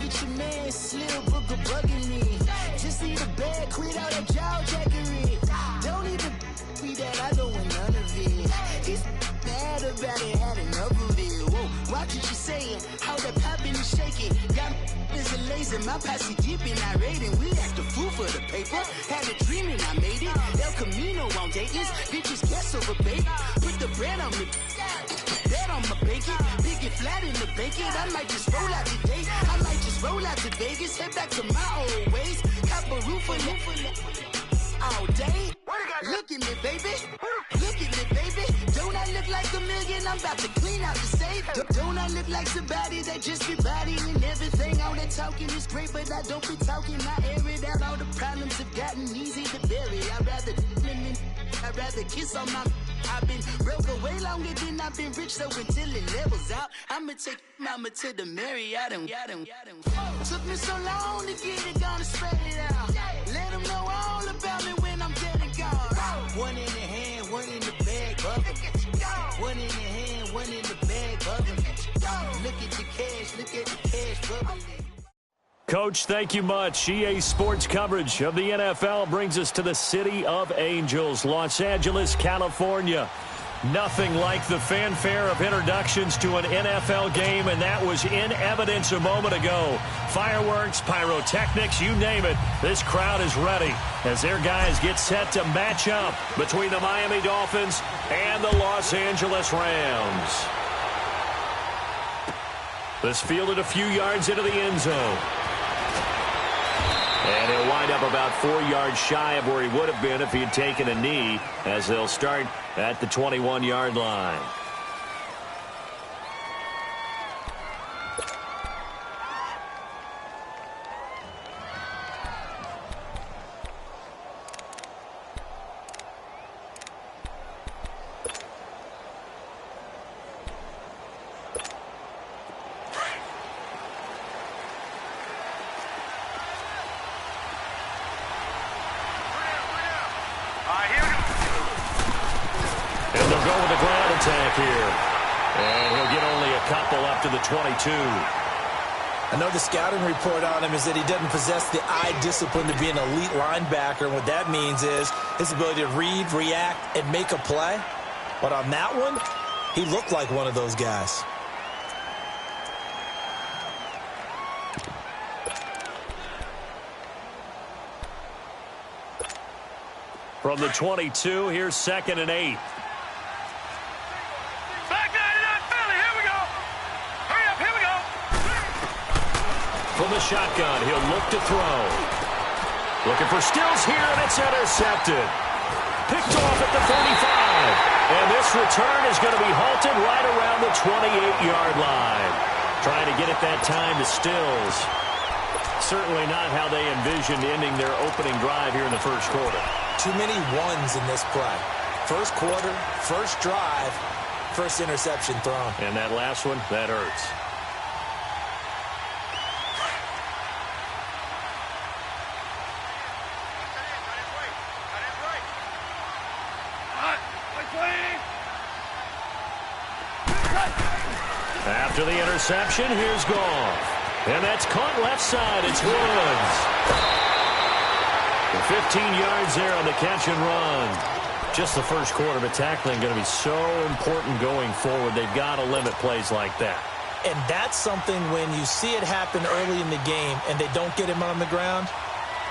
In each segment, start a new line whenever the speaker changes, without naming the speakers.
with your man, Slim Booker bugging me. Just need a bag, quit out that jaw jackery. Don't even be that, I don't want none of it. He's mad about it, had enough of it. Whoa, watch what you saying, how that poppin' and shaking. Got is a laser, my posse dipping, I raiding. We act a fool for the paper. Had a dream and I made it. El Camino on Dayton's, bitches guess over bait. Put the bread on me, bet on my bacon. Big it flat in the bacon. I might just roll out today. I might just roll out to Vegas, head back to my old ways. Cop a roof all day. Look at me, baby. Look at me, baby. Don't I look like a million? I'm about to clean out the safe. Don't I look like somebody that just be bodying everything? All that talking is great, but I don't be talking. I air it out. All the problems have gotten easy to bury. I'd rather kiss on my. I've been broke way longer than I've been rich, so until it levels out, I'ma take mama to the Marriott and took me so long to get it, gonna spread it out. Let them know all about me when I'm dead and gone. One in the hand, one in the bag, bubble. One in the hand, one in the bag, bubble. Look at the cash, bubbling.
Coach, thank you much. EA Sports coverage of the NFL brings us to the City of Angels, Los Angeles, California. Nothing like the fanfare of introductions to an NFL game, and that was in evidence a moment ago. Fireworks, pyrotechnics, you name it. This crowd is ready as their guys get set to match up between the Miami Dolphins and the Los Angeles Rams. This fielded a few yards into the end zone. And he'll wind up about 4 yards shy of where he would have been if he had taken a knee, as they'll start at the 21-yard line. Here. And he'll get only a couple up to the 22.
I know the scouting report on him is that he doesn't possess the eye discipline to be an elite linebacker. And what that means is his ability to read, react, and make a play. But on that one, he looked like one of those guys.
From the 22, here's 2nd and 8. From the shotgun, he'll look to throw. Looking for Stills here, and it's intercepted. Picked off at the 45. And this return is going to be halted right around the 28-yard line. Trying to get it that time to Stills. Certainly not how they envisioned ending their opening drive here in the first quarter.
Too many ones in this play. First quarter, first drive, first interception thrown.
And that last one, that hurts. After the interception, here's Goff. And that's caught left side. It's Woods. 15 yards there on the catch and run. Just the first quarter, but tackling going to be so important going forward. They've got to limit plays like that.
And that's something when you see it happen early in the game and they don't get him on the ground,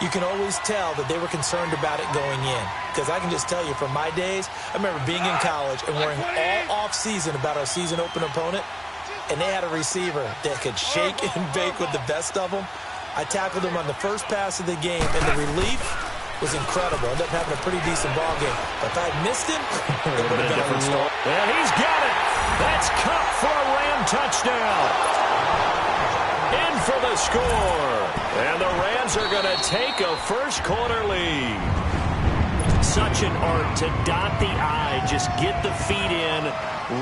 you can always tell that they were concerned about it going in. Because I can just tell you from my days, I remember being in college and worrying all off-season about our season open opponent, and they had a receiver that could shake and bake with the best of them. I tackled him on the first pass of the game, and the relief was incredible. Ended up having a pretty decent ball game. But if I had missed him, it would have been a different story.
And he's got it. That's Cup for a Ram touchdown. In for the score. And the Rams are going to take a first quarter lead. Such an art to dot the I, just get the feet in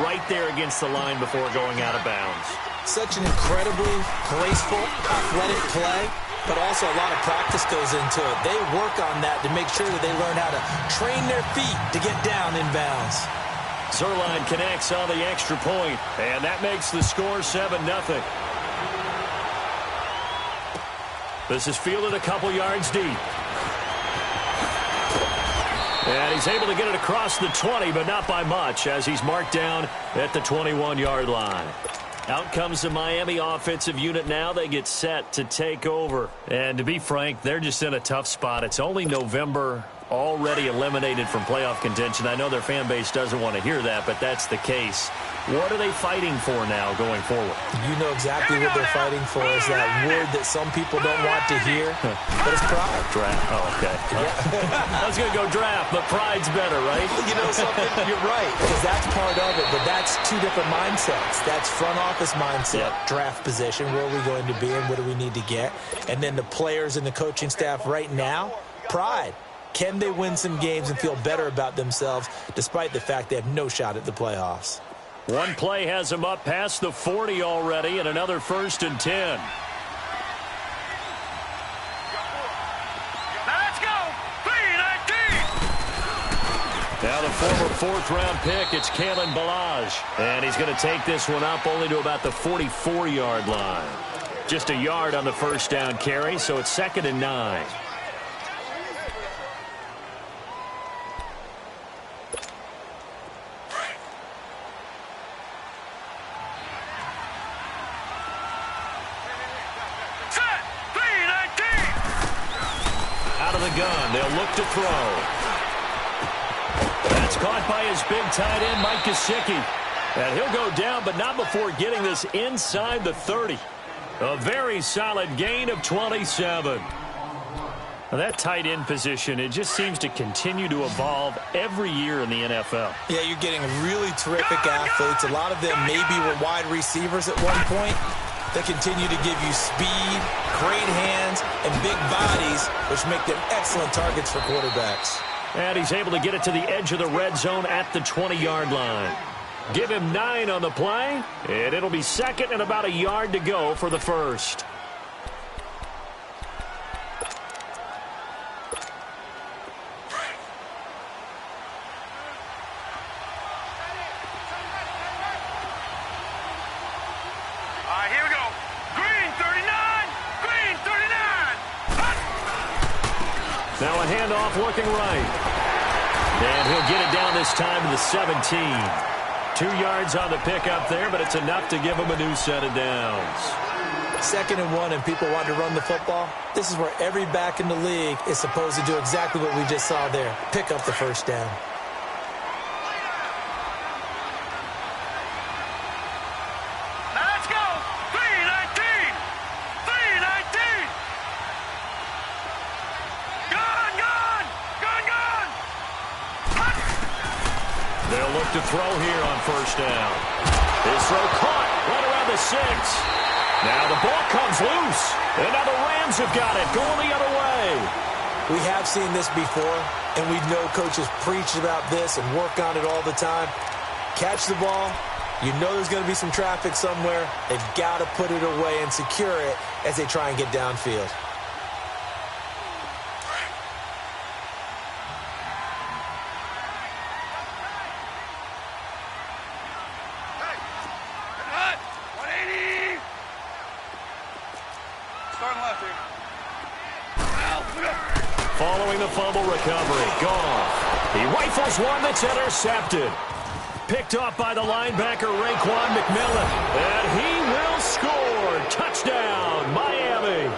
right there against the line before going out of bounds.
Such an incredibly graceful, athletic play, but also a lot of practice goes into it. They work on that to make sure that they learn how to train their feet to get down in bounds.
Zerline connects on the extra point, and that makes the score 7-0. This is fielded a couple yards deep. And he's able to get it across the 20, but not by much, as he's marked down at the 21-yard line. Out comes the Miami offensive unit now. They get set to take over. And to be frank, they're just in a tough spot. It's only November, already eliminated from playoff contention. I know their fan base doesn't want to hear that, but that's the case. What are they fighting for now going forward?
You know exactly what they're fighting for is that word that some people don't want to hear, but it's pride.
Draft. Oh, okay. I was going to go draft, but pride's better, right?
You know something? You're right, because that's part of it, but that's two different mindsets. That's front office mindset, draft position, where are we going to be and what do we need to get? And then the players and the coaching staff right now, pride. Can they win some games and feel better about themselves despite the fact they have no shot at the playoffs?
One play has him up past the 40 already, and another 1st and 10.
Let's go! 3-19!
Now the former 4th-round pick, it's Kalen Ballage. And he's going to take this one up only to about the 44-yard line. Just a yard on the first down carry, so it's 2nd and 9. Gun. They'll look to throw. That's caught by his big tight end, Mike Gesicki. And he'll go down, but not before getting this inside the 30. A very solid gain of 27. Now that tight end position, it just seems to continue to evolve every year in the NFL.
Yeah, you're getting really terrific athletes. A lot of them maybe were wide receivers at one point. They continue to give you speed, great hands, and big bodies, which make them excellent targets for quarterbacks.
And he's able to get it to the edge of the red zone at the 20-yard line. Give him 9 on the play, and it'll be 2nd and about a yard to go for the first. Now a handoff looking right. And he'll get it down this time to the 17. 2 yards on the pickup there, but it's enough to give him a new set of downs.
2nd and 1 and people want to run the football. This is where every back in the league is supposed to do exactly what we just saw there. Pick up the first down.
To throw here on first down. His throw caught right around the 6. Now the ball comes loose. And now the Rams have got it going the other way.
We have seen this before, and we know coaches preach about this and work on it all the time. Catch the ball. You know there's going to be some traffic somewhere. They've got to put it away and secure it as they try and get downfield.
Following the fumble recovery, Goff. He rifles one that's intercepted. Picked off by the linebacker, Raekwon McMillan. And he will score. Touchdown, Miami.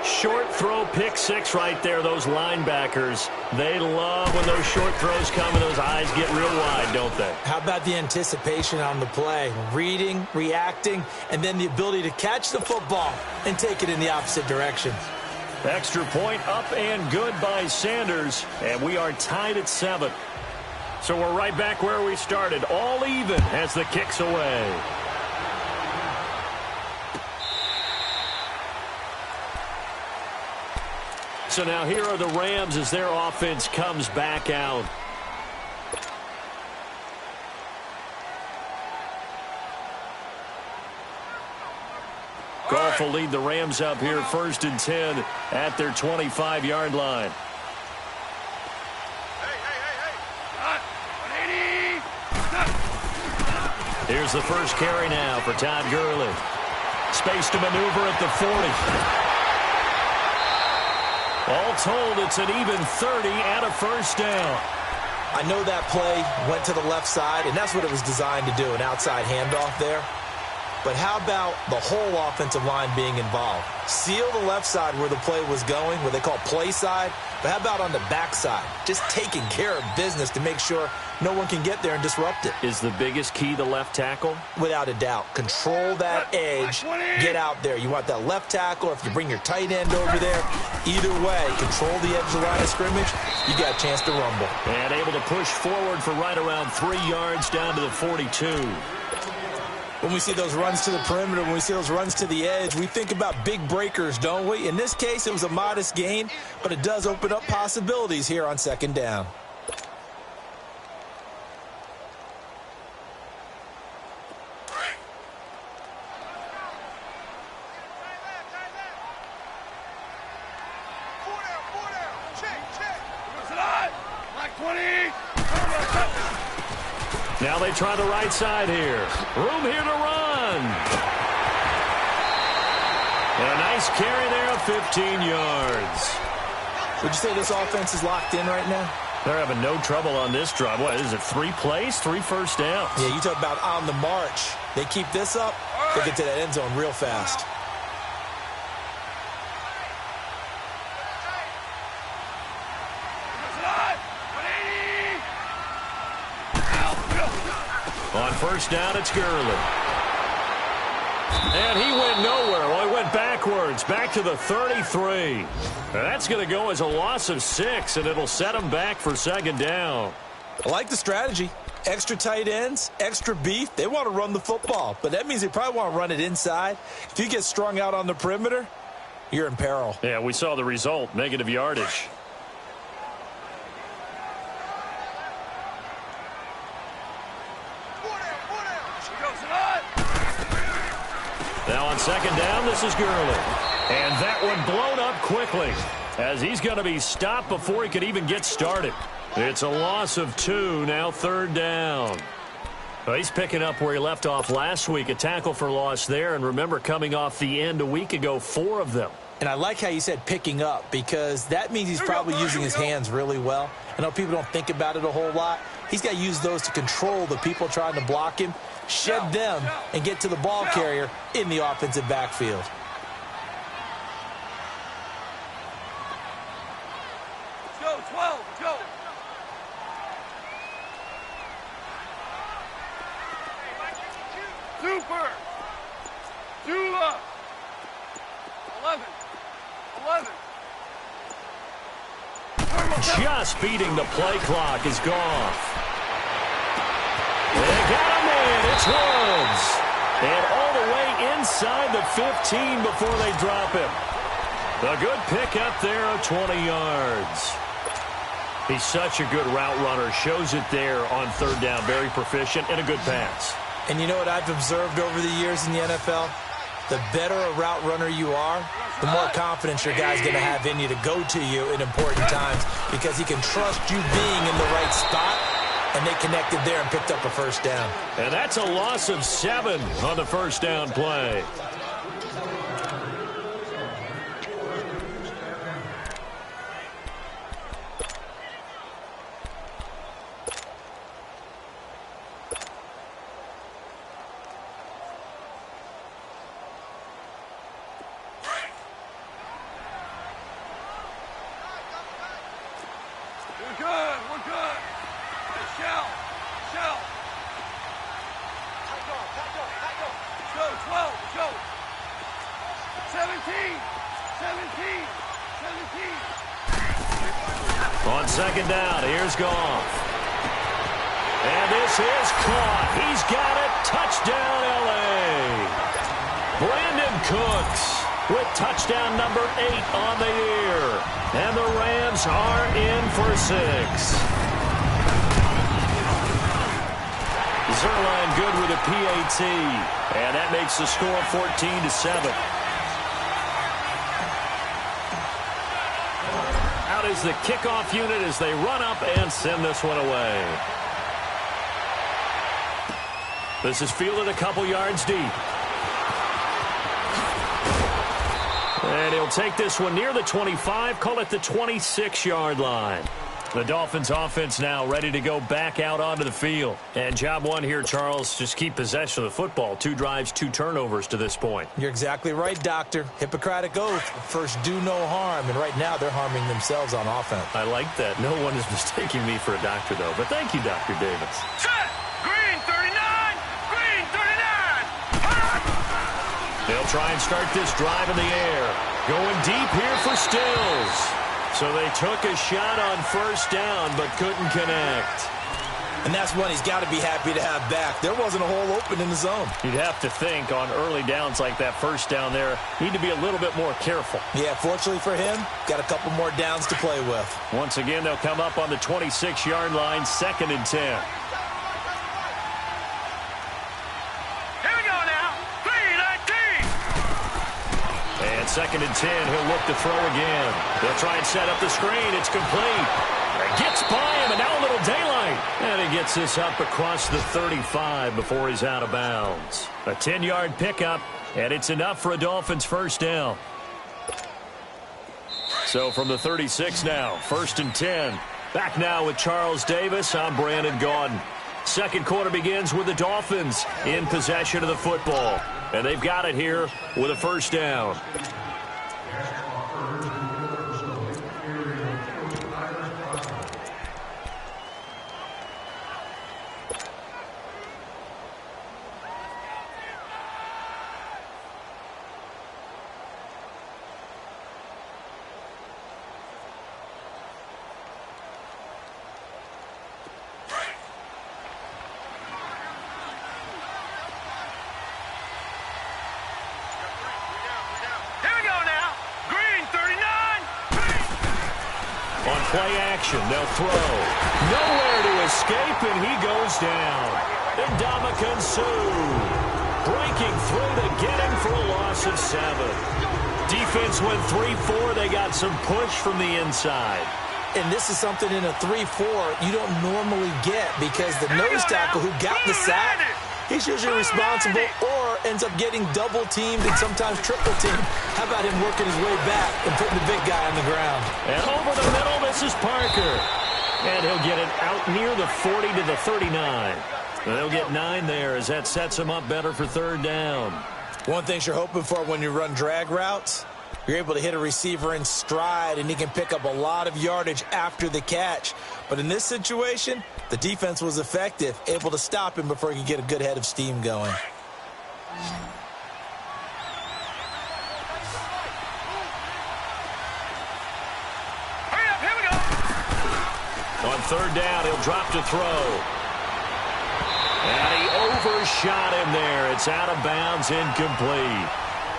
Short throw, pick 6 right there. Those linebackers, they love when those short throws come and those eyes get real wide, don't they?
How about the anticipation on the play? Reading, reacting, and then the ability to catch the football and take it in the opposite direction.
Extra point up and good by Sanders, and we are tied at 7. So we're right back where we started, all even as the kick's away. So now here are the Rams as their offense comes back out. Goff will lead the Rams up here 1st and 10 at their 25-yard line. Here's the first carry now for Todd Gurley. space to maneuver at the 40. All told, it's an even 30 and a first down.
I know that play went to the left side, and that's what it was designed to do, an outside handoff there. But how about the whole offensive line being involved? Seal the left side where the play was going, what they call play side. But how about on the back side? Just taking care of business to make sure no one can get there and disrupt it.
Is the biggest key the left tackle?
Without a doubt. Control that edge. Get out there. You want that left tackle, or if you bring your tight end over there, either way, control the edge of the line of scrimmage, you got a chance to rumble.
And able to push forward for right around 3 yards down to the 42.
When we see those runs to the perimeter, when we see those runs to the edge, we think about big breakers, don't we? In this case, it was a modest gain, but it does open up possibilities here on second down.
Now they try the right side here. Room here to run. And a nice carry there of 15 yards.
Would you say this offense is locked in right now?
They're having no trouble on this drive. What is it, 3 plays, 3 first downs?
Yeah, you talk about on the march. They keep this up, they get to that end zone real fast.
On first down, it's Gurley. And he went nowhere. Well, he went backwards, back to the 33. And that's going to go as a loss of 6, and it'll set him back for second down.
I like the strategy. Extra tight ends, extra beef. They want to run the football, but that means they probably want to run it inside. If you get strung out on the perimeter, you're in peril.
Yeah, we saw the result, negative yardage. Now on second down, this is Gurley. And that one blown up quickly as he's going to be stopped before he could even get started. It's a loss of 2, now third down. Well, he's picking up where he left off last week, a tackle for loss there. And remember, coming off the end a week ago, 4 of them.
And I like how you said picking up, because that means he's probably using his hands really well. I know people don't think about it a whole lot. He's got to use those to control the people trying to block him, shed them, and get to the ball carrier in the offensive backfield.
Let's go, 12, let's go. Super. 2 up. 11.
Just beating the play clock is Goff. They got him in. It's Woods. And all the way inside the 15 before they drop him. A good pickup there of 20 yards. He's such a good route runner. Shows it there on third down. Very proficient and a good pass.
And you know what I've observed over the years in the NFL? The better a route runner you are, the more confidence your guy's going to have in you to go to you in important times, because he can trust you being in the right spot, and they connected there and picked up a first down.
And that's a loss of 7 on the first down play.
We're good. Shell. Let's go, 12, let's go. 17.
On second down, here's Goff. And this is caught. He's got it. Touchdown, L.A. Brandon Cooks with touchdown number 8 on the year. And the Rams are in for 6. Zerline good with a PAT. And that makes the score 14-7. Out is the kickoff unit as they run up and send this one away. This is fielded a couple yards deep. And he'll take this one near the 25, call it the 26-yard line. The Dolphins offense now ready to go back out onto the field. And job one here, Charles, just keep possession of the football. 2 drives, 2 turnovers to this point.
You're exactly right, Doctor. Hippocratic oath, first do no harm. And right now they're harming themselves on offense.
I like that. No one is mistaking me for a doctor, though. But thank you, Dr. Davis.
Set! Green 39! Green 39!
They'll try and start this drive in the air. Going deep here for Stills. So they took a shot on first down, but couldn't connect.
And that's one he's got to be happy to have back. There wasn't a hole open in the zone.
You'd have to think on early downs like that first down there, need to be a little bit more careful.
Yeah, fortunately for him, got a couple more downs to play with.
Once again, they'll come up on the 26-yard line, 2nd and 10. And 2nd and 10, he'll look to throw again. They'll try and set up the screen. It's complete. It gets by him, and now a little daylight. And he gets this up across the 35 before he's out of bounds. A 10-yard pickup, and it's enough for a Dolphins first down. So from the 36 now, 1st and 10. Back now with Charles Davis. I'm Brandon Gaudin. Second quarter begins with the Dolphins in possession of the football. And they've got it here with a first down. Play action, they'll throw. Nowhere to escape, and he goes down. Ndamukong Suh breaking through to get him for a loss of 7. Defense went 3-4. They got some push from the inside.
And this is something in a 3-4 you don't normally get because the nose tackle who got the sack, he's usually responsible or ends up getting double-teamed and sometimes triple-teamed. How about him working his way back and putting the big guy on the ground?
And over the middle, this is Parker. And he'll get it out near the 40 to the 39. They'll get 9 there as that sets him up better for 3rd down.
One thing you're hoping for when you run drag routes, you're able to hit a receiver in stride, and he can pick up a lot of yardage after the catch. But in this situation, the defense was effective, able to stop him before he could get a good head of steam going.
Hurry up, here we go.
On 3rd down, he'll drop to throw. And he overshot him there. It's out of bounds, incomplete.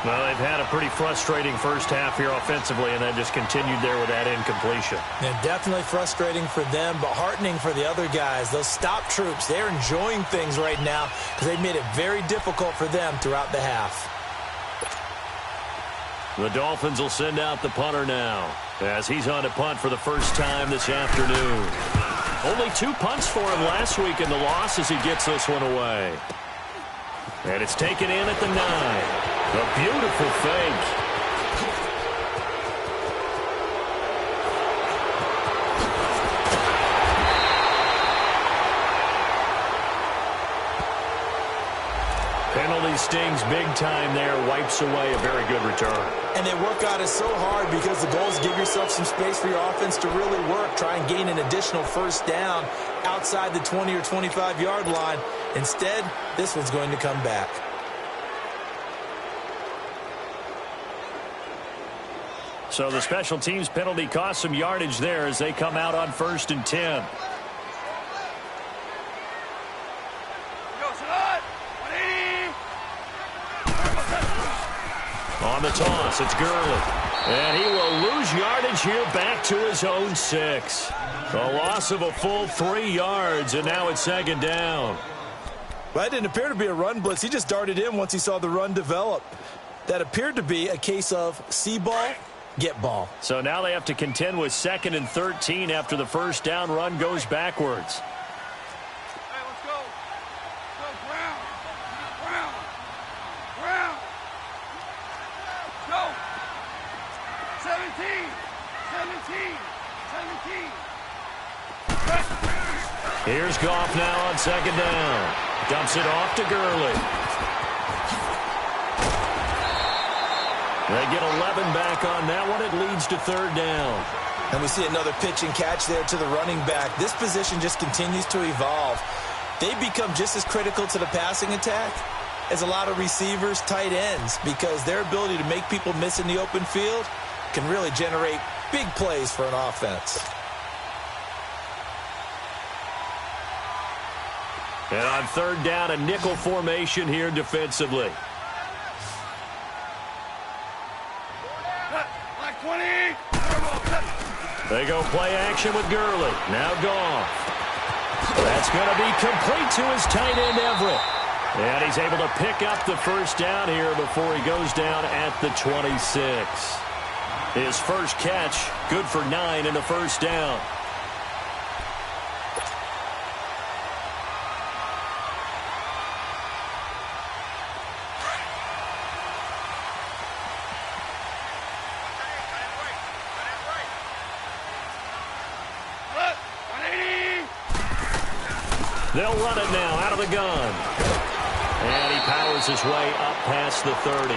Well, they've had a pretty frustrating first half here offensively, and then just continued there with that incompletion.
Yeah, definitely frustrating for them, but heartening for the other guys. Those stop troops, they're enjoying things right now because they've made it very difficult for them throughout the half.
The Dolphins will send out the punter now as he's on to punt for the first time this afternoon. Only 2 punts for him last week in the loss as he gets this one away. And it's taken in at the 9. A beautiful fake. Penalty stings big time there. Wipes away a very good return.
And they work on it so hard because the goal is give yourself some space for your offense to really work. Try and gain an additional first down outside the 20 or 25-yard line. Instead, this one's going to come back.
So the special teams penalty cost some yardage there as they come out on 1st and 10. On the toss, it's Gurley. And he will lose yardage here back to his own 6. A loss of a full 3 yards, and now it's 2nd down.
Well, that didn't appear to be a run blitz. He just darted in once he saw the run develop. That appeared to be a case of see ball, get ball.
So now they have to contend with 2nd and 13 after the first down run goes backwards.
Hey, let's go. Go, Brown. Brown. Brown. Go. 17. 17. 17.
Here's Goff now on second down. Dumps it off to Gurley. They get 11 back on that one. It leads to third down.
And we see another pitch and catch there to the running back. This position just continues to evolve. They become just as critical to the passing attack as a lot of receivers, tight ends, because their ability to make people miss in the open field can really generate big plays for an offense.
And on third down, a nickel formation here defensively.
Like 20.
They go play action with Gurley. Now Goff. That's going to be complete to his tight end, Everett. And he's able to pick up the first down here before he goes down at the 26. His first catch, good for 9 in the first down. They'll run it now out of the gun. And he powers his way up past the 30.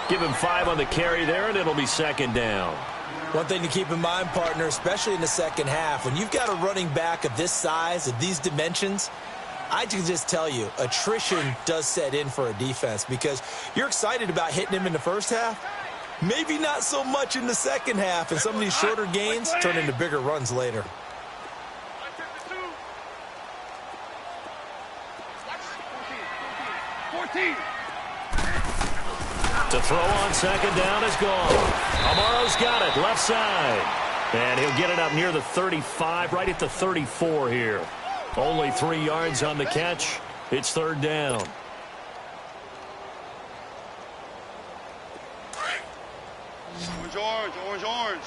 Give him 5 on the carry there, and it'll be second down.
One thing to keep in mind, partner, especially in the second half, when you've got a running back of this size, of these dimensions, I can just tell you, attrition does set in for a defense because you're excited about hitting him in the first half. Maybe not so much in the second half, and some of these shorter gains turn into bigger runs later.
14.
To throw on second down is gone. Amaro's got it, left side. And he'll get it up near the 35, right at the 34 here. Only 3 yards on the catch. It's third down.
Orange, orange, orange, orange.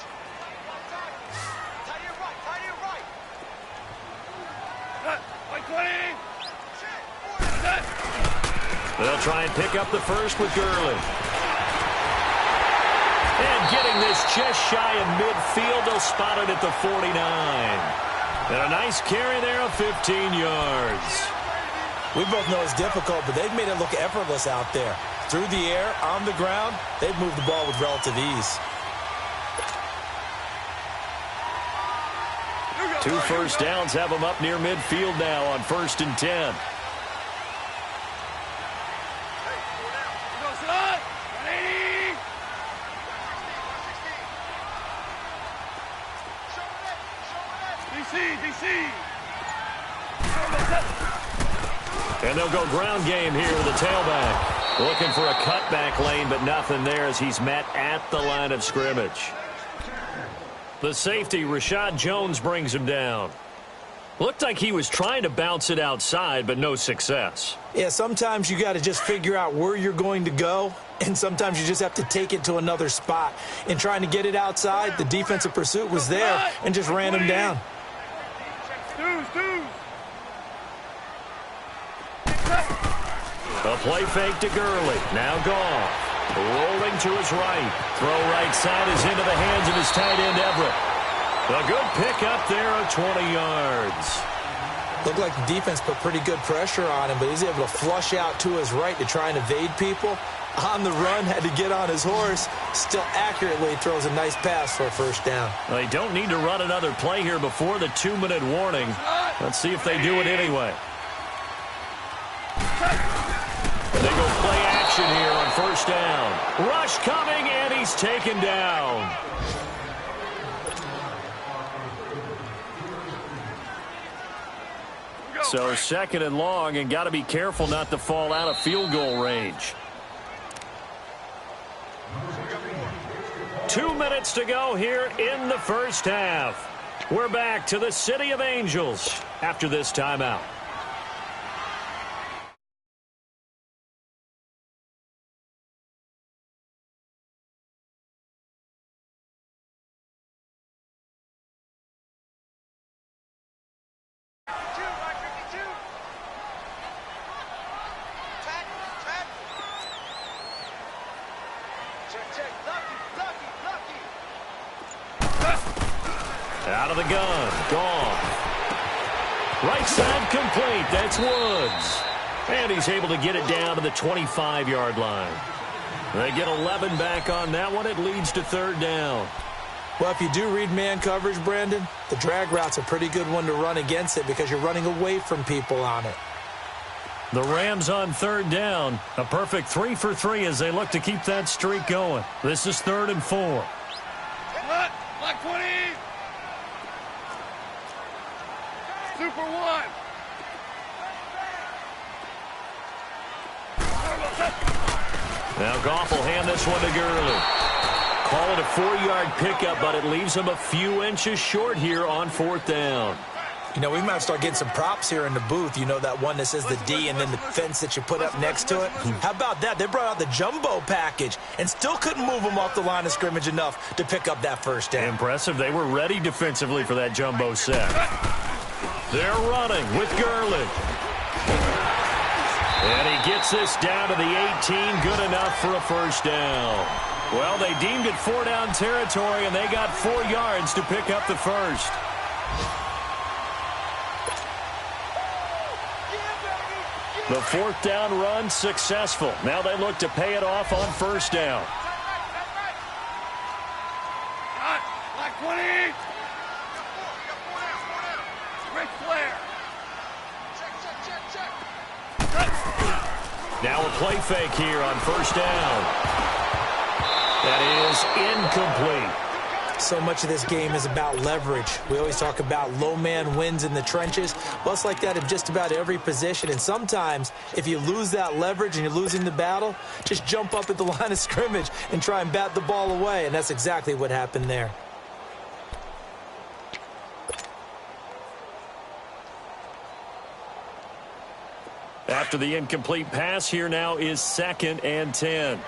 Like 20.
They'll try and pick up the first with Gurley. And getting this just shy of midfield, they'll spot it at the 49. And a nice carry there of 15 yards.
We both know it's difficult, but they've made it look effortless out there. Through the air, on the ground, they've moved the ball with relative ease.
2 first downs have them up near midfield now on 1st and 10. And they'll go ground game here with the tailback. Looking for a cutback lane, but nothing there as he's met at the line of scrimmage. The safety, Rashad Jones, brings him down. Looked like he was trying to bounce it outside, but no success.
Yeah, sometimes you got to just figure out where you're going to go, and sometimes you just have to take it to another spot. In trying to get it outside, the defensive pursuit was there and just ran him down.
A play fake to Gurley. Now Goff. Rolling to his right. Throw right side is into the hands of his tight end, Everett. A good pick up there of 20 yards.
Looked like the defense put pretty good pressure on him, but he's able to flush out to his right to try and evade people. On the run, had to get on his horse. Still accurately throws a nice pass for a first down.
Well, they don't need to run another play here before the 2-minute warning. Let's see if they do it anyway. They go play action here on first down. Rush coming, and he's taken down. So second and long, and got to be careful not to fall out of field goal range. 2 minutes to go here in the first half. We're back to the City of Angels after this timeout. Out of the gun. Goff. Right side complete. That's Woods. And he's able to get it down to the 25-yard line. They get 11 back on that one. It leads to third down.
Well, if you do read man coverage, Brandon, the drag route's a pretty good one to run against it because you're running away from people on it.
The Rams on third down. A perfect 3 for 3 as they look to keep that streak going. This is 3rd and 4.
Black 20. Super 1.
Now Goff will hand this one to Gurley. Call it a 4-yard pickup, but it leaves him a few inches short here on 4th down.
You know, we might start getting some props here in the booth. You know, that one that says the D and then the fence that you put up next to it? How about that? They brought out the jumbo package and still couldn't move them off the line of scrimmage enough to pick up that first down.
Impressive. They were ready defensively for that jumbo set. They're running with Gurley. And he gets this down to the 18. Good enough for a first down. Well, they deemed it 4-down territory, and they got 4 yards to pick up the first. The 4th down run successful. Now they look to pay it off on first down.
Black 20. Ric Flair.
Now a play fake here on first down. That is incomplete.
So much of this game is about leverage. We always talk about low man wins in the trenches. Well, it's like that in just about every position. And sometimes, if you lose that leverage and you're losing the battle, just jump up at the line of scrimmage and try and bat the ball away. And that's exactly what happened there.
After the incomplete pass, here now is 2nd and 10.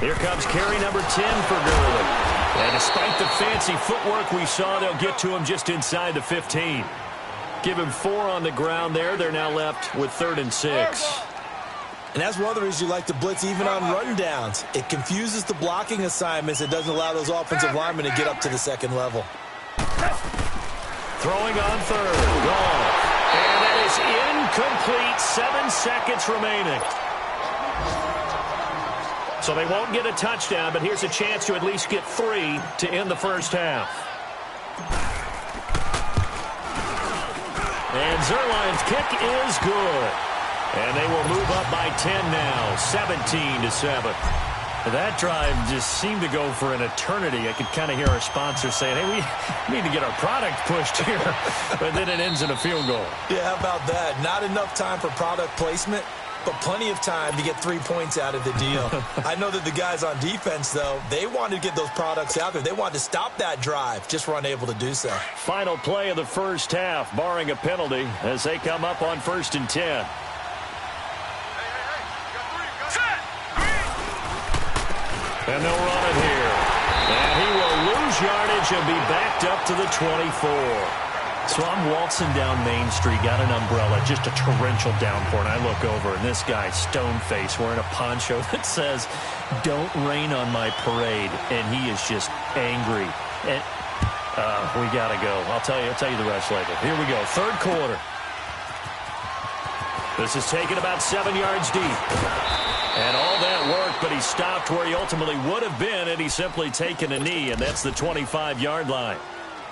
Here comes carry number 10 for Gurley. And despite the fancy footwork we saw, they'll get to him just inside the 15. Give him 4 on the ground there. They're now left with 3rd and 6.
And that's one of the reasons you like to blitz even on rundowns. It confuses the blocking assignments. It doesn't allow those offensive linemen to get up to the second level.
Throwing on 3rd. Gone. And that is incomplete. 7 seconds remaining. So they won't get a touchdown, but here's a chance to at least get 3 to end the first half. And Zerline's kick is good. And they will move up by 10 now, 17-7. That drive just seemed to go for an eternity. I could kind of hear our sponsor saying, hey, we need to get our product pushed here. But then it ends in a field goal.
Yeah, how about that? Not enough time for product placement, but plenty of time to get 3 points out of the deal. I know that the guys on defense, though, they wanted to get those products out there. They wanted to stop that drive, just were unable to do so. Final
play of the first half, barring a penalty, as they come up on 1st and 10. And they'll run it here. And he will lose yardage and be backed up to the 24. So I'm waltzing down Main Street, got an umbrella, just a torrential downpour, and I look over, and this guy, stone-faced, wearing a poncho that says, "Don't rain on my parade," and he is just angry. And we got to go. I'll tell you the rest later. Here we go, 3rd quarter. This is taken about 7 yards deep. And all that work, but he stopped where he ultimately would have been, and he's simply taken a knee, and that's the 25-yard line.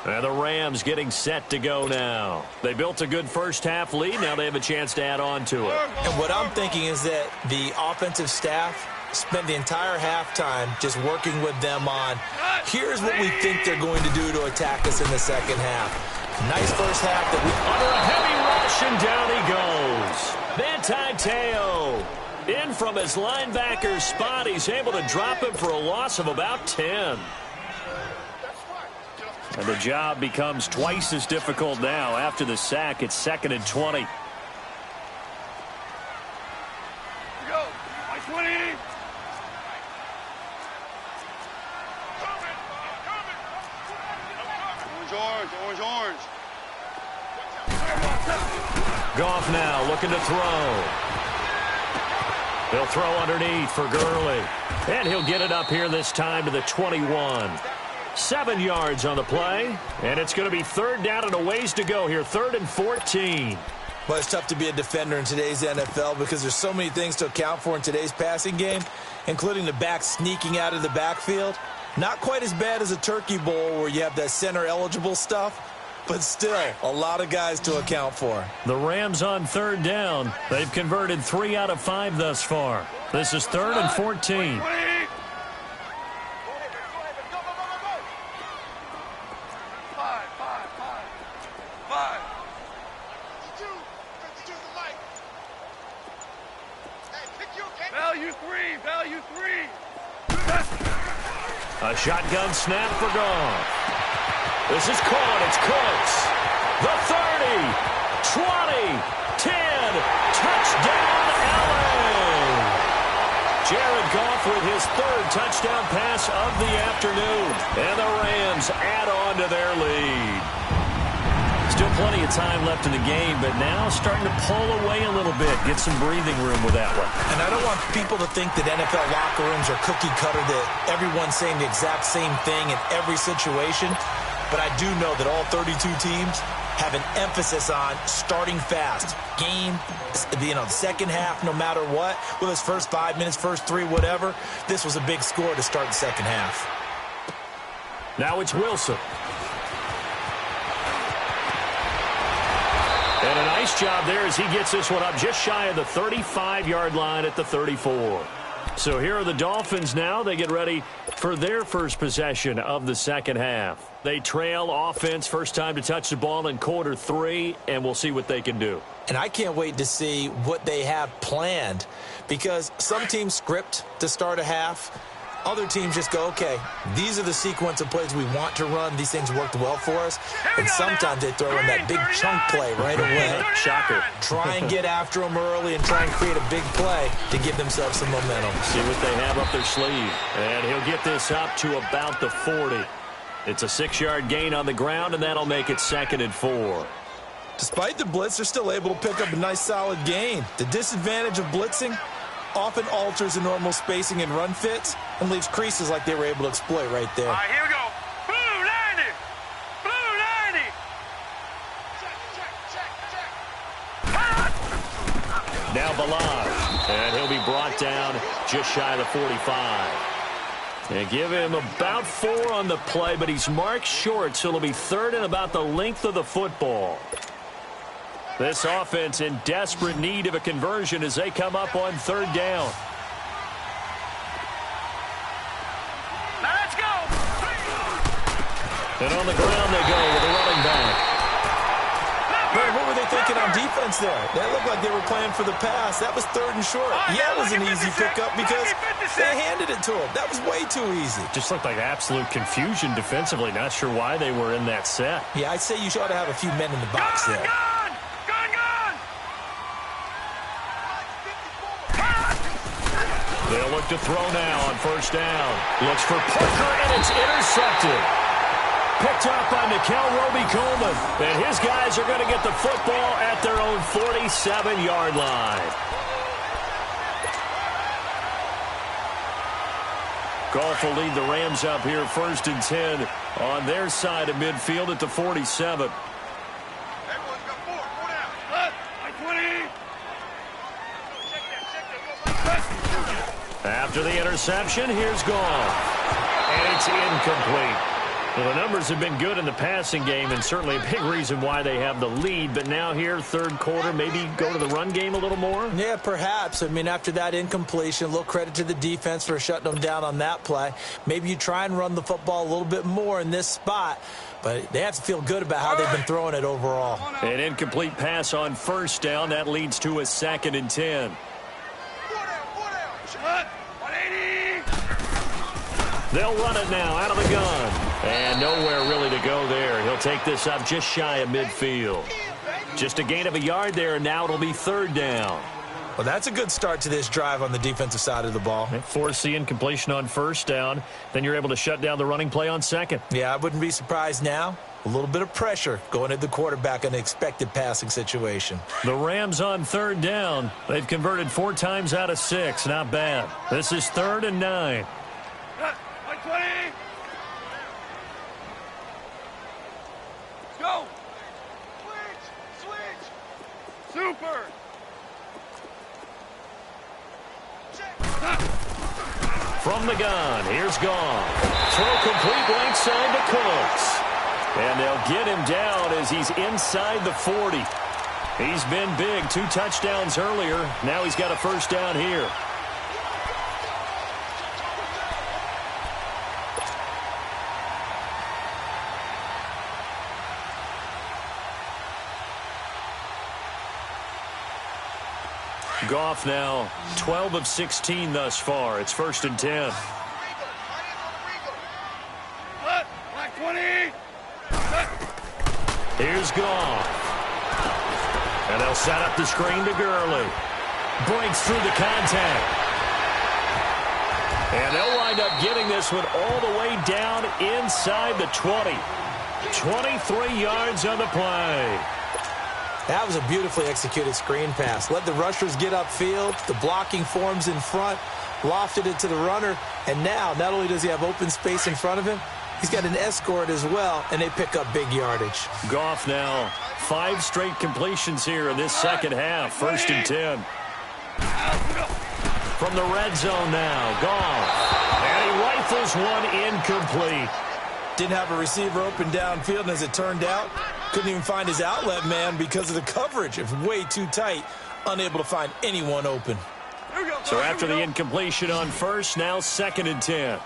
And the Rams getting set to go now. They built a good first-half lead. Now they have a chance to add on to it.
And what I'm thinking is that the offensive staff spent the entire halftime just working with them on, here's what we think they're going to do to attack us in the second half. Nice first half.
Under a heavy rush, and down he goes. Manti Te'o. In from his linebacker's spot. He's able to drop him for a loss of about 10. And the job becomes twice as difficult now. After the sack, it's 2nd and 20.
Here we go. By 20. Orange.
Goff now looking to throw. He'll throw underneath for Gurley. And he'll get it up here this time to the 21. 7 yards on the play. And it's going to be third down and a ways to go here. 3rd and 14.
Well, it's tough to be a defender in today's NFL because there's so many things to account for in today's passing game, including the back sneaking out of the backfield. Not quite as bad as a turkey bowl where you have that center-eligible stuff, but still a lot of guys to account for.
The Rams on 3rd down. They've converted 3 out of 5 thus far. This is 3rd and 14.
Value three.
A shotgun snap for Goff. This is caught. It's Cooks. The 30, 20, 10. Touchdown, LA. Jared Goff with his 3rd touchdown pass of the afternoon. And the Rams add on to their lead. Still plenty of time left in the game, but now starting to pull away a little bit, get some breathing room with that one.
And I don't want people to think that NFL locker rooms are cookie cutter, that everyone's saying the exact same thing in every situation. But I do know that all 32 teams have an emphasis on starting fast. Game, the second half, no matter what, whether it's first 5 minutes, first 3, whatever, this was a big score to start the second half.
Now it's Wilson. And a nice job there as he gets this one up just shy of the 35-yard line at the 34. So here are the Dolphins now. They get ready for their first possession of the second half. They trail offense, first time to touch the ball in quarter 3, and we'll see what they can do.
And I can't wait to see what they have planned, because some teams script to start a half. Other teams just go, okay, these are the sequence of plays we want to run. These things worked well for us. And sometimes they throw in that big chunk play right away.
Shocker.
Try and get after them early and try and create a big play to give themselves some momentum.
See what they have up their sleeve. And he'll get this up to about the 40. It's a 6-yard gain on the ground, and that'll make it 2nd and 4.
Despite the blitz, they're still able to pick up a nice solid gain. The disadvantage of blitzing often alters the normal spacing and run fits and leaves creases like they were able to exploit right there.
All right, here we go. Blue 90. Blue 90.
Now Balaj, and he'll be brought down just shy of the 45. And give him about 4 on the play, but he's marked short, so it'll be 3rd and about the length of the football. This offense in desperate need of a conversion as they come up on 3rd down.
Now let's go.
And on the ground they go with a running back.
Man, what were they thinking on defense there? That looked like they were playing for the pass. That was 3rd and short. Yeah, it was an easy pickup because they handed it to him. That was way too easy.
Just looked like absolute confusion defensively. Not sure why they were in that set.
Yeah, I'd say you ought to have a few men in the box there.
They'll look to throw now on 1st down. Looks for Parker, and it's intercepted. Picked up by Nikel Roby-Coleman. And his guys are going to get the football at their own 47-yard line. Goff will lead the Rams up here 1st and 10 on their side of midfield at the 47.
Everyone's got 4. 4 down. Left. Like 20.
After the interception, here's Goff. And it's incomplete. Well, the numbers have been good in the passing game, and certainly a big reason why they have the lead. But now here, 3rd quarter, maybe go to the run game a little more?
Yeah, perhaps. I mean, after that incompletion, a little credit to the defense for shutting them down on that play. Maybe you try and run the football a little bit more in this spot. But they have to feel good about how they've been throwing it overall.
An incomplete pass on 1st down. That leads to a 2nd and 10.
4 down. Shut. 180.
They'll run it now out of the gun. And nowhere really to go there. He'll take this up just shy of midfield. Just a gain of a yard there, and now it'll be 3rd down.
Well, that's a good start to this drive on the defensive side of the ball.
Force the incompletion on 1st down. Then you're able to shut down the running play on 2nd.
Yeah, I wouldn't be surprised now A little bit of pressure going at the quarterback in an expected passing situation.
The Rams on third down. They've converted 4 times out of 6. Not bad. This is 3rd and 9.
Like 20. Go. Switch. Super.
From the gun, here's Goff. Throw complete right side to Cooks. And they'll get him down as he's inside the 40. He's been big. 2 touchdowns earlier. Now he's got a first down here. Goff now 12 of 16 thus far. It's 1st and 10.
Like 20.
Here's Goff. And they'll set up the screen to Gurley. Breaks through the contact. And they'll wind up getting this one all the way down inside the 20. 23 yards on the play.
That was a beautifully executed screen pass. Let the rushers get upfield. The blocking forms in front. Lofted it to the runner. And now, not only does he have open space in front of him, he's got an escort as well, and they pick up big yardage.
Goff now 5 straight completions here in this second half. 1st and 10. From the red zone now, Goff. And he rifles one incomplete.
Didn't have a receiver open downfield, and as it turned out, couldn't even find his outlet man because of the coverage. It was way too tight, unable to find anyone open.
So after the incompletion on first, now 2nd and 10.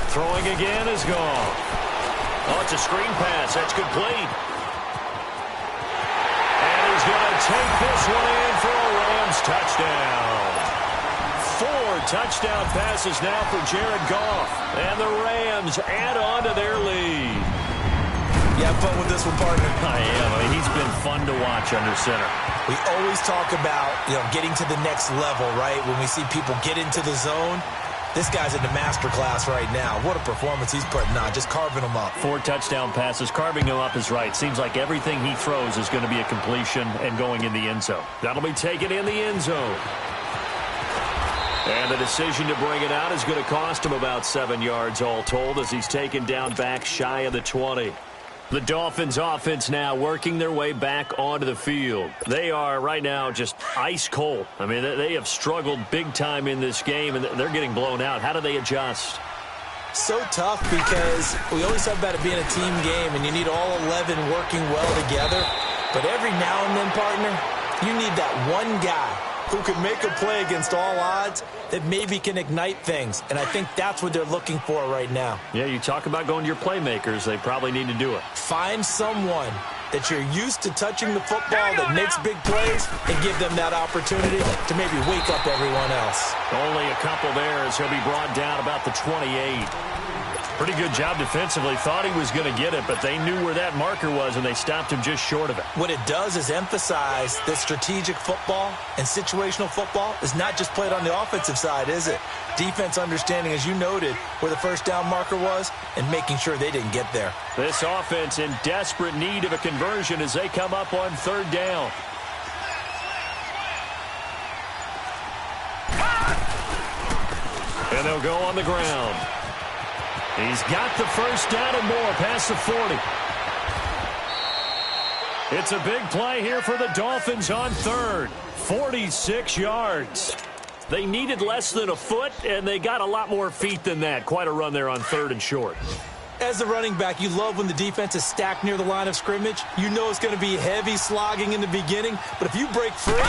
Throwing again is Goff. Oh, it's a screen pass. That's complete. And he's going to take this one in for a Rams touchdown. 4 touchdown passes now for Jared Goff. And the Rams add on to their lead.
You have fun with this one, partner?
I am. I mean, he's been fun to watch under center.
We always talk about, getting to the next level, right? When we see people get into the zone. This guy's in the master class right now. What a performance he's putting on, just carving them up.
4 touchdown passes. Carving him up is right. Seems like everything he throws is going to be a completion and going in the end zone. That'll be taken in the end zone. And the decision to bring it out is going to cost him about 7 yards all told as he's taken down back shy of the 20. The Dolphins offense now working their way back onto the field. They are right now just ice cold. I mean, they have struggled big time in this game, and they're getting blown out. How do they adjust?
So tough because we always talk about it being a team game, and you need all 11 working well together. But every now and then, partner, you need that one guy who can make a play against all odds that maybe can ignite things. And I think that's what they're looking for right now.
Yeah, you talk about going to your playmakers. They probably need to do it.
Find someone that you're used to touching the football that makes big plays and give them that opportunity to maybe wake up everyone else.
Only a couple there as he'll be brought down about the 28. Pretty good job defensively. Thought he was going to get it, but they knew where that marker was, and they stopped him just short of it.
What it does is emphasize that strategic football and situational football is not just played on the offensive side, is it? Defense understanding, as you noted, where the first down marker was and making sure they didn't get there.
This offense in desperate need of a conversion as they come up on 3rd down. And they'll go on the ground. He's got the first down and more past the 40. It's a big play here for the Dolphins on 3rd. 46 yards. They needed less than a foot, and they got a lot more feet than that. Quite a run there on 3rd and short.
As a running back, you love when the defense is stacked near the line of scrimmage. You know it's going to be heavy slogging in the beginning, but if you break free,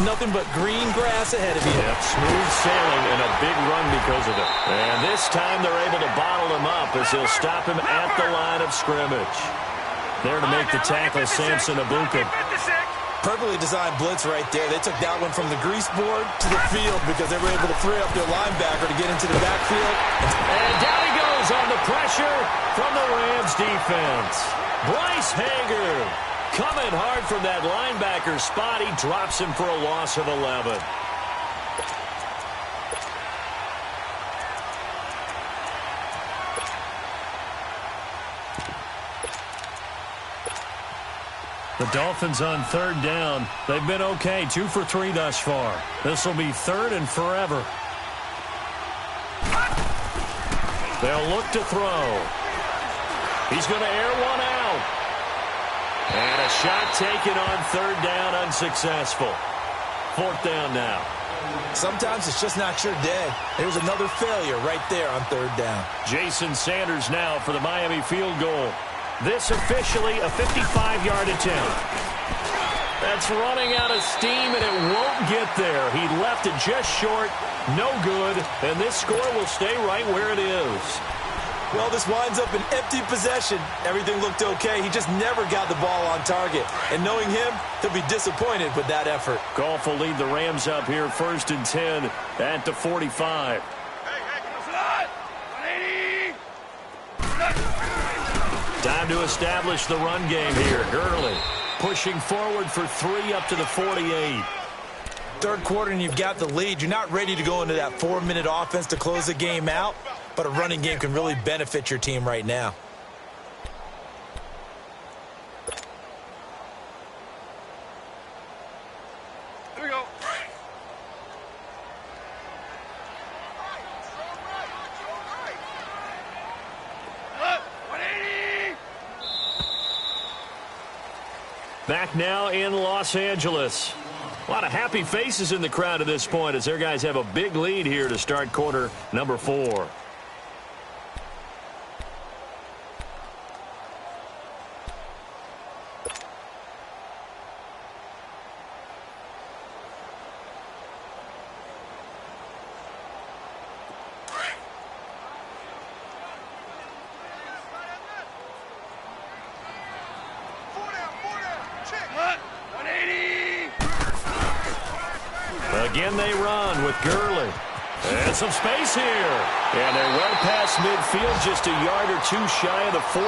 nothing but green grass ahead of you.
Yep, smooth sailing and a big run because of it. And this time they're able to bottle him up as he'll stop him at the line of scrimmage. There to make the tackle, Samson Abuka.
Perfectly designed blitz right there. They took that one from the grease board to the field because they were able to free up their linebacker to get into the backfield.
And down he goes on the pressure from the Rams defense. Bryce Hager coming hard from that linebacker spot. He drops him for a loss of 11. The Dolphins on third down. They've been okay, 2 for 3 thus far. This will be third and forever. They'll look to throw. He's going to air one out. And a shot taken on third down, unsuccessful. Fourth down now.
Sometimes it's just not your day. There's another failure right there on third down.
Jason Sanders now for the Miami field goal. This officially a 55-yard attempt. That's running out of steam, and it won't get there. He left it just short, no good, and this score will stay right where it is.
Well, this winds up an empty possession. Everything looked okay. He just never got the ball on target. And knowing him, he'll be disappointed with that effort.
Goff will lead the Rams up here, 1st and 10 at the 45. Time to establish the run game here. Gurley pushing forward for 3 up to the 48.
Third quarter and you've got the lead. You're not ready to go into that 4-minute offense to close the game out, but a running game can really benefit your team right now.
Here we go.
Back now in Los Angeles. A lot of happy faces in the crowd at this point as their guys have a big lead here to start quarter number 4. Again they run with Gurley. And some space here. And they're well past midfield, just a yard or 2 shy of the 40.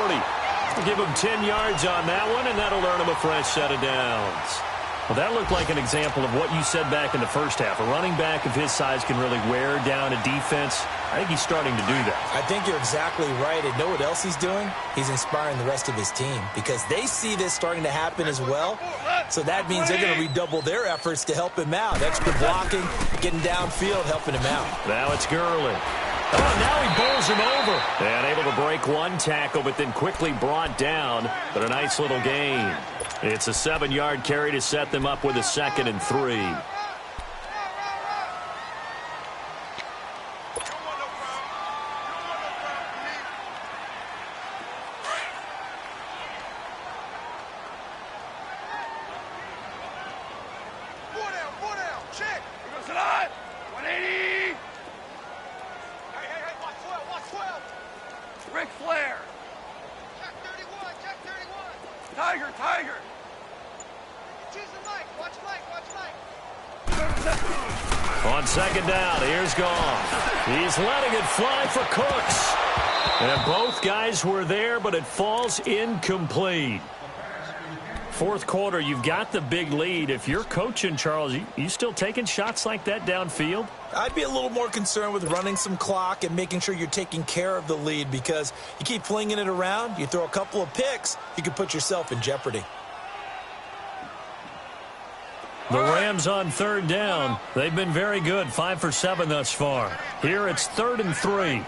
We'll give them 10 yards on that one, and that'll earn them a fresh set of downs. Well, that looked like an example of what you said back in the first half. A running back of his size can really wear down a defense. I think he's starting to do that.
I think you're exactly right. And know what else he's doing? He's inspiring the rest of his team because they see this starting to happen as well. So that means they're going to redouble their efforts to help him out. Extra blocking, getting downfield, helping him out.
Now it's Gurley. Oh, now he bowls him over. And able to break one tackle, but then quickly brought down. But a nice little gain. It's a 7-yard carry to set them up with a 2nd and 3. On 2nd down, here's Goff. He's letting it fly for Cooks. And both guys were there, but it falls incomplete. Fourth quarter, you've got the big lead. If you're coaching, Charles, you still taking shots like that downfield?
I'd be a little more concerned with running some clock and making sure you're taking care of the lead because you keep flinging it around, you throw a couple of picks, you can put yourself in jeopardy.
The Rams on 3rd down. They've been very good, 5 for 7 thus far. Here it's 3rd and 3.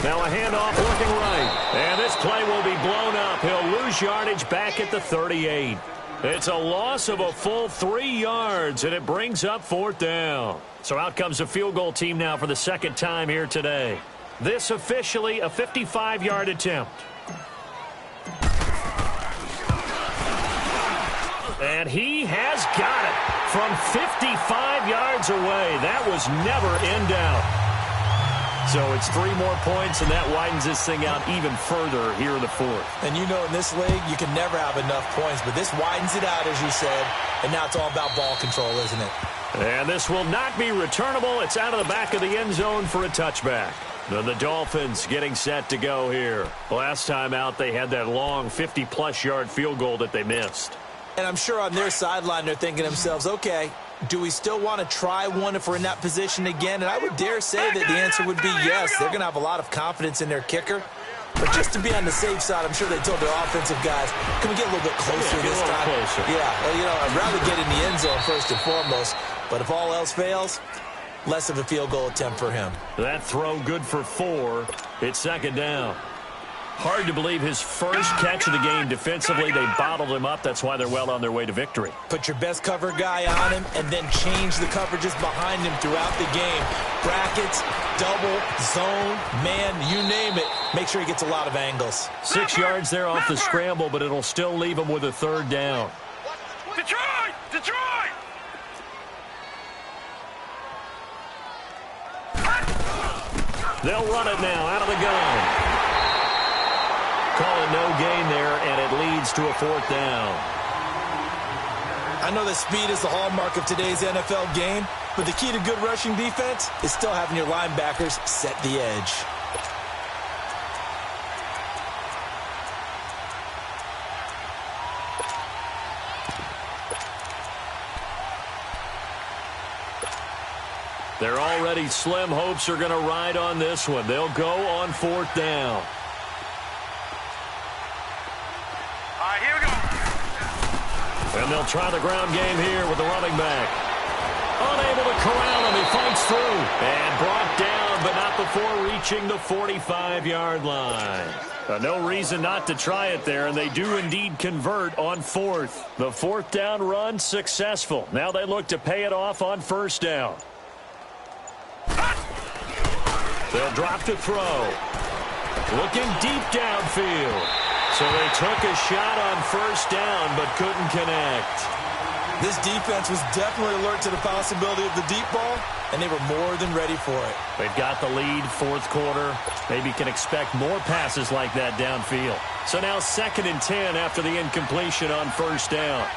Now a handoff looking right. And this play will be blown up. He'll lose yardage back at the 38. It's a loss of a full 3 yards, and it brings up 4th down. So out comes the field goal team now for the 2nd time here today. This officially a 55-yard attempt. And he has got it from 55 yards away. That was never in doubt. So it's 3 more points, and that widens this thing out even further here in the 4th.
And you know in this league, you can never have enough points, but this widens it out, as you said, and now it's all about ball control, isn't it? And
this will not be returnable. It's out of the back of the end zone for a touchback. The Dolphins getting set to go here. Last time out, they had that long 50-plus yard field goal that they missed.
And I'm sure on their sideline they're thinking to themselves, okay, do we still want to try one if we're in that position again? And I would dare say that the answer would be yes. They're going to have a lot of confidence in their kicker. But just to be on the safe side, I'm sure they told their offensive guys, can we get a little bit closer this time?
Closer.
Yeah, well, you know, I'd rather get in the end zone first and foremost. But if all else fails, less of a field goal attempt for him.
That throw good for 4. It's second down. Hard to believe his first catch of the game defensively. They bottled him up. That's why they're well on their way to victory.
Put your best cover guy on him and then change the coverages behind him throughout the game. Brackets, double, zone, man, you name it. Make sure he gets a lot of angles.
6 yards there off the scramble, but it'll still leave him with a third down.
Detroit! Detroit!
They'll run it now out of the gun. Call it no gain there, and it leads to a fourth down.
I know that speed is the hallmark of today's NFL game, but the key to good rushing defense is still having your linebackers set the edge.
They're already slim hopes are going to ride on this one. They'll go on fourth down.
Here we go.
And they'll try the ground game here with the running back. Unable to corral him. He fights through. And brought down, but not before reaching the 45-yard line. No reason not to try it there, and they do indeed convert on fourth. The fourth down run successful. Now they look to pay it off on first down. They'll drop to throw. Looking deep downfield. So they took a shot on first down, but couldn't connect.
This defense was definitely alert to the possibility of the deep ball, and they were more than ready for it.
They've got the lead, fourth quarter. Maybe can expect more passes like that downfield. So now 2nd and 10 after the incompletion on first down.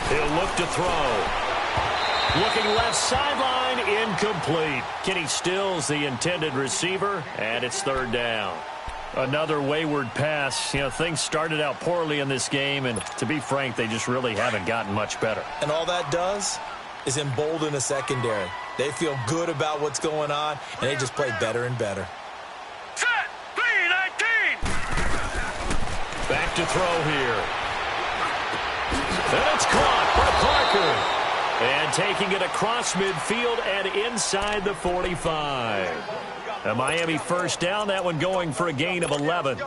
He'll look to throw. Looking left sideline, incomplete. Kenny Stills, the intended receiver, and it's third down. Another wayward pass. You know, things started out poorly in this game, and to be frank, they just really haven't gotten much better.
And all that does is embolden the secondary. They feel good about what's going on, and they just play better and better.
Set! 3-19!
Back to throw here. And it's caught by Parker. And taking it across midfield and inside the 45. A Miami first down, that one going for a gain of 11.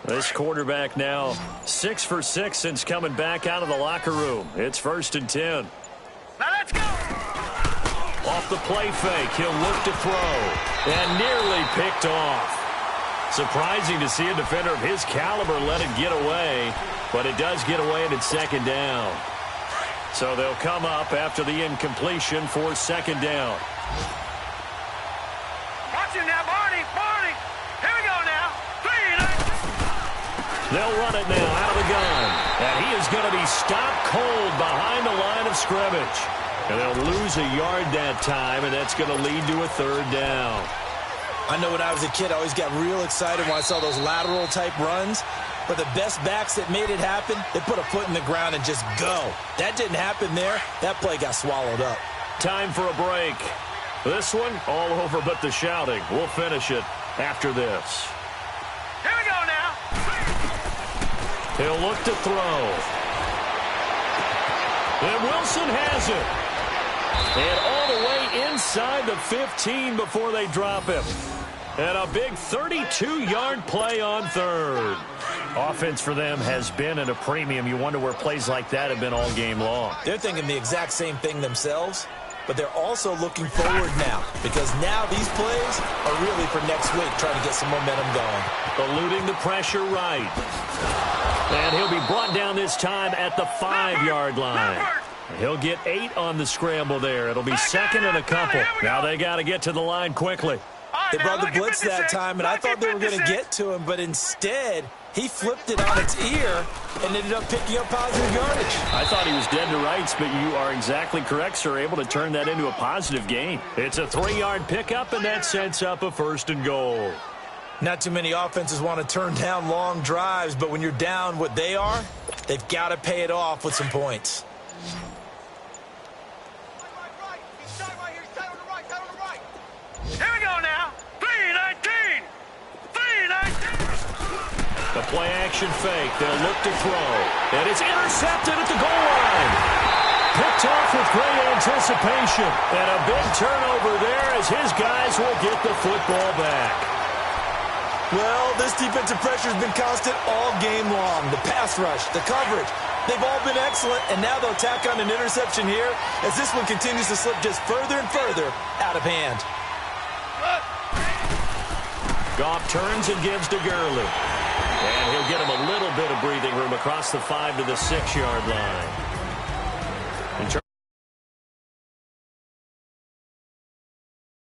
This quarterback now 6 for 6 since coming back out of the locker room. It's 1st and 10.
Now let's go!
Off the play fake, he'll look to throw. And nearly picked off. Surprising to see a defender of his caliber let it get away. But it does get away and it's second down. So they'll come up after the incompletion for second down.
Watch him now, Barney! Barney! Here we go now! 3-19!
They'll run it now out of the gun. And he is going to be stopped cold behind the line of scrimmage. And they'll lose a yard that time, and that's going to lead to a third down.
I know when I was a kid, I always got real excited when I saw those lateral-type runs. But the best backs that made it happen, they put a foot in the ground and just go. That didn't happen there. That play got swallowed up.
Time for a break. This one, all over but the shouting. We'll finish it after this.
Here we go now!
He'll look to throw. And Wilson has it. And all the way inside the 15 before they drop him. And a big 32-yard play on third. Offense for them has been at a premium. You wonder where plays like that have been all game long.
They're thinking the exact same thing themselves, but they're also looking forward now because now these plays are really for next week, trying to get some momentum going.
Eluding the pressure right. And he'll be brought down this time at the 5-yard line. He'll get 8 on the scramble there. It'll be second and a couple. Now they got to get to the line quickly.
They brought the blitz that time, and I thought they were going to get to him, but instead he flipped it on its ear and ended up picking up positive yardage.
I thought he was dead to rights, but you are exactly correct, sir. Able to turn that into a positive gain. It's a 3-yard pickup, and that sets up a 1st and goal.
Not too many offenses want to turn down long drives, but when you're down what they are, they've got to pay it off with some points.
Right. He's tight right here. He's tight on the right. Tight on the right. Here we go now. 3-19. 3-19.
The play action fake. They'll look to throw. And it's intercepted at the goal line. Picked off with great anticipation. And a big turnover there as his guys will get the football back.
Well, this defensive pressure has been constant all game long. The pass rush, the coverage, they've all been excellent, and now they'll tack on an interception here as this one continues to slip just further and further out of hand.
Goff turns and gives to Gurley. And he'll get him a little bit of breathing room across the 5 to the 6-yard line.